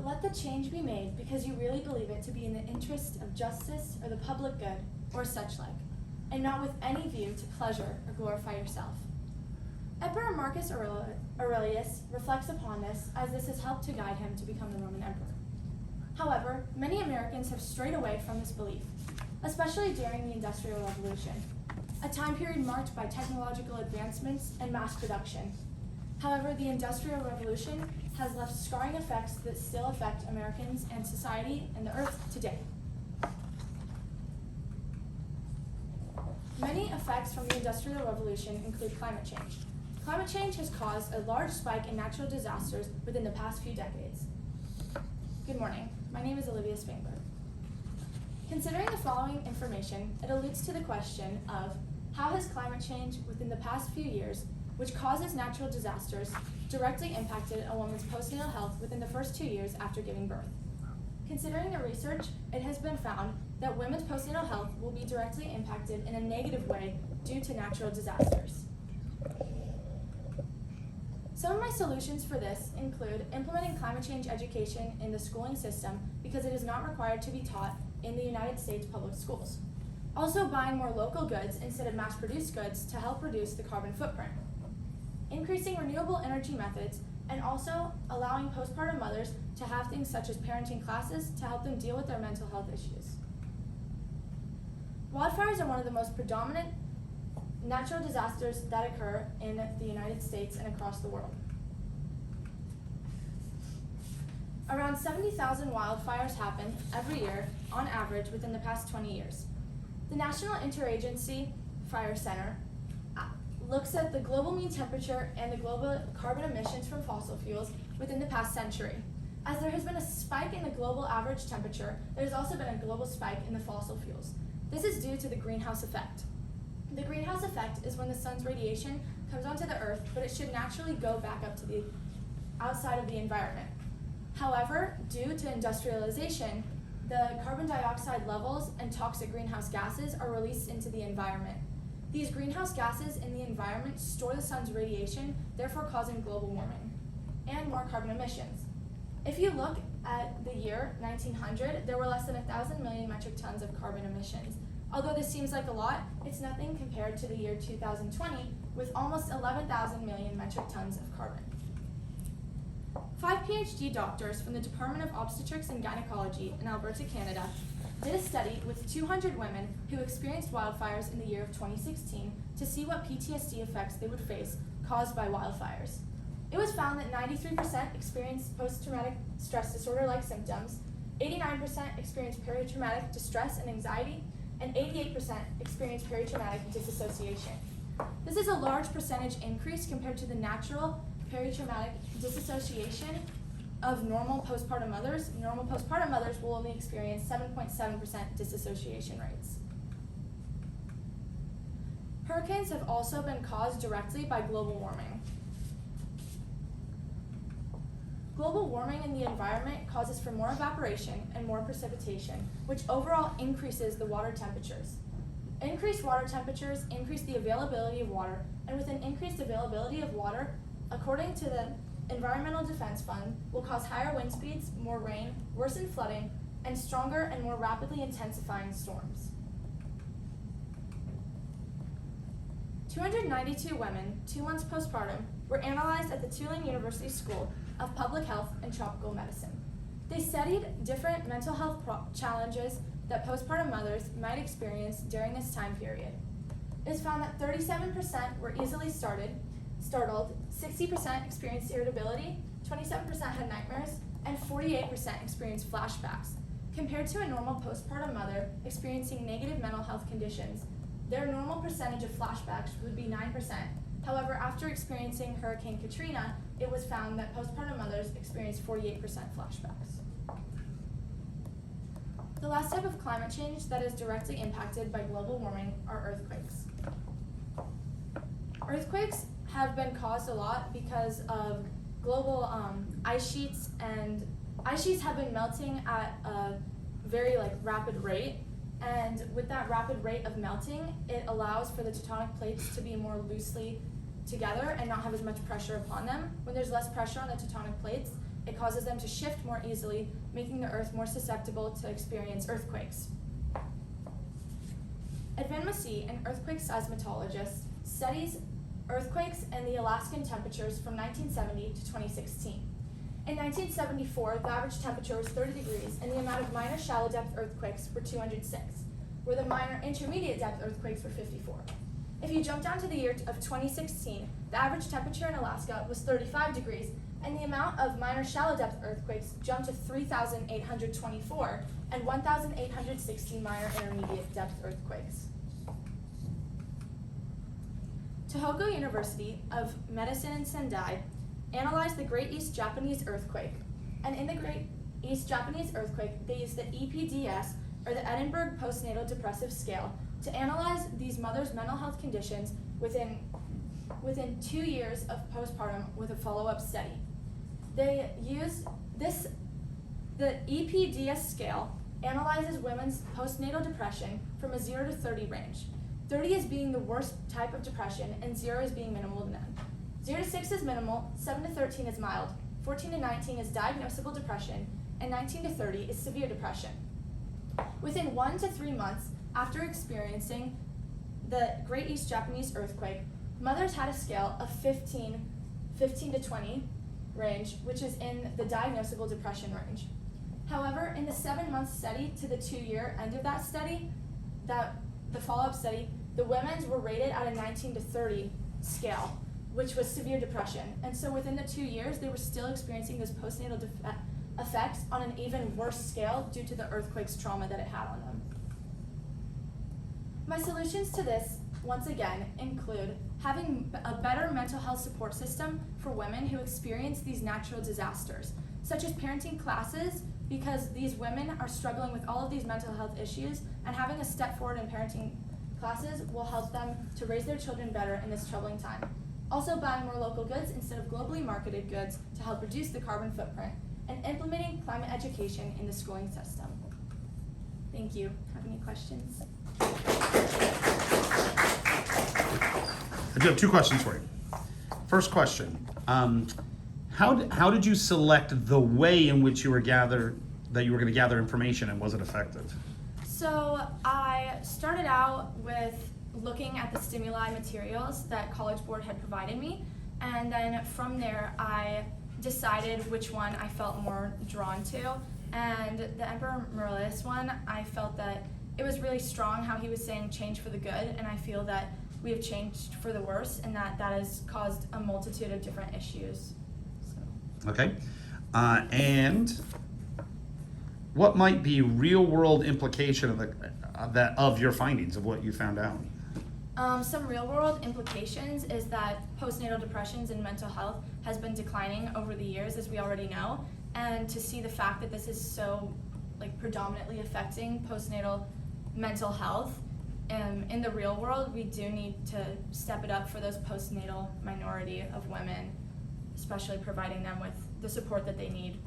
but let the change be made because you really believe it to be in the interest of justice or the public good or such like, and not with any view to pleasure or glorify yourself. Emperor Marcus Aurelius reflects upon this, as this has helped to guide him to become the Roman emperor. However, many Americans have strayed away from this belief, especially during the Industrial Revolution, a time period marked by technological advancements and mass production. However, the Industrial Revolution has left scarring effects that still affect Americans and society and the earth today. Many effects from the Industrial Revolution include climate change. Climate change has caused a large spike in natural disasters within the past few decades. Good morning, my name is Olivia Spangler. Considering the following information, it alludes to the question of how has climate change within the past few years, which causes natural disasters, directly impacted a woman's postnatal health within the first 2 years after giving birth. Considering the research, it has been found that women's postnatal health will be directly impacted in a negative way due to natural disasters. Some of my solutions for this include implementing climate change education in the schooling system because it is not required to be taught in the United States public schools. Also buying more local goods instead of mass-produced goods to help reduce the carbon footprint. Increasing renewable energy methods, and also allowing postpartum mothers to have things such as parenting classes to help them deal with their mental health issues. Wildfires are one of the most predominant natural disasters that occur in the United States and across the world. Around 70,000 wildfires happen every year on average within the past 20 years. The National Interagency Fire Center looks at the global mean temperature and the global carbon emissions from fossil fuels within the past century. As there has been a spike in the global average temperature, there's also been a global spike in the fossil fuels. This is due to the greenhouse effect. The greenhouse effect is when the sun's radiation comes onto the earth, but it should naturally go back up to the outside of the environment. However, due to industrialization, the carbon dioxide levels and toxic greenhouse gases are released into the environment. These greenhouse gases in the environment store the sun's radiation, therefore causing global warming and more carbon emissions. If you look at the year 1900, there were less than 1,000 million metric tons of carbon emissions. Although this seems like a lot, it's nothing compared to the year 2020 with almost 11,000 million metric tons of carbon. 5 PhD doctors from the Department of Obstetrics and Gynecology in Alberta, Canada, did a study with 200 women who experienced wildfires in the year of 2016 to see what PTSD effects they would face caused by wildfires. It was found that 93% experienced post-traumatic stress disorder-like symptoms, 89% experienced peritraumatic distress and anxiety, and 88% experienced peritraumatic disassociation. This is a large percentage increase compared to the natural peritraumatic disassociation of normal postpartum mothers. Normal postpartum mothers will only experience 7.7% disassociation rates. Hurricanes have also been caused directly by global warming. Global warming in the environment causes for more evaporation and more precipitation, which overall increases the water temperatures. Increased water temperatures increase the availability of water, and with an increased availability of water, according to the Environmental Defense Fund, will cause higher wind speeds, more rain, worsen flooding, and stronger and more rapidly intensifying storms. 292 women, 2 months postpartum, were analyzed at the Tulane University School of Public Health and Tropical Medicine. They studied different mental health challenges that postpartum mothers might experience during this time period. It was found that 37% were easily startled, 60% experienced irritability, 27% had nightmares, and 48% experienced flashbacks. Compared to a normal postpartum mother experiencing negative mental health conditions, their normal percentage of flashbacks would be 9%. However, after experiencing Hurricane Katrina, it was found that postpartum mothers experienced 48% flashbacks. The last type of climate change that is directly impacted by global warming are earthquakes. Earthquakes have been caused a lot because of global ice sheets, and ice sheets have been melting at a very rapid rate. And with that rapid rate of melting, it allows for the tectonic plates to be more loosely together and not have as much pressure upon them. When there's less pressure on the tectonic plates, it causes them to shift more easily, making the Earth more susceptible to experience earthquakes. Edwin Massey, an earthquake seismologist, studies earthquakes and the Alaskan temperatures from 1970 to 2016. In 1974, the average temperature was 30 degrees and the amount of minor shallow depth earthquakes were 206, where the minor intermediate depth earthquakes were 54. If you jump down to the year of 2016, the average temperature in Alaska was 35 degrees and the amount of minor shallow depth earthquakes jumped to 3,824 and 1,860 minor intermediate depth earthquakes. Tohoku University of Medicine in Sendai analyzed the Great East Japanese Earthquake, and in the Great East Japanese Earthquake, they used the EPDS, or the Edinburgh Postnatal Depressive Scale, to analyze these mothers' mental health conditions within 2 years of postpartum with a follow-up study. They used the EPDS scale analyzes women's postnatal depression from a 0 to 30 range. 30 is being the worst type of depression, and 0 is being minimal to none. 0 to 6 is minimal, 7 to 13 is mild, 14 to 19 is diagnosable depression, and 19 to 30 is severe depression. Within 1 to 3 months after experiencing the Great East Japanese Earthquake, mothers had a scale of 15 to 20 range, which is in the diagnosable depression range. However, in the 7-month study to the 2-year end of that study, the follow-up study, the women's were rated at a 19 to 30 scale, which was severe depression. And so within the 2 years, they were still experiencing those postnatal effects on an even worse scale due to the earthquake's trauma that it had on them. My solutions to this, once again, include having a better mental health support system for women who experience these natural disasters, such as parenting classes, because these women are struggling with all of these mental health issues, and having a step forward in parenting classes will help them to raise their children better in this troubling time. Also, buying more local goods instead of globally marketed goods to help reduce the carbon footprint, and implementing climate education in the schooling system. Thank you. Have any questions? I do have 2 questions for you. First question, how did you select the way in which you were going to gather information, and was it effective? So I started out with looking at the stimuli materials that College Board had provided me, and then from there I decided which one I felt more drawn to. And the Emperor Merlius one, I felt that it was really strong how he was saying change for the good, and I feel that we have changed for the worse, and that has caused a multitude of different issues. So. Okay, and what might be real-world implication of your findings, of what you found out? Some real-world implications is that postnatal depressions and mental health has been declining over the years, as we already know, and to see the fact that this is so predominantly affecting postnatal mental health in the real world, we do need to step it up for those postnatal minority of women, especially providing them with the support that they need.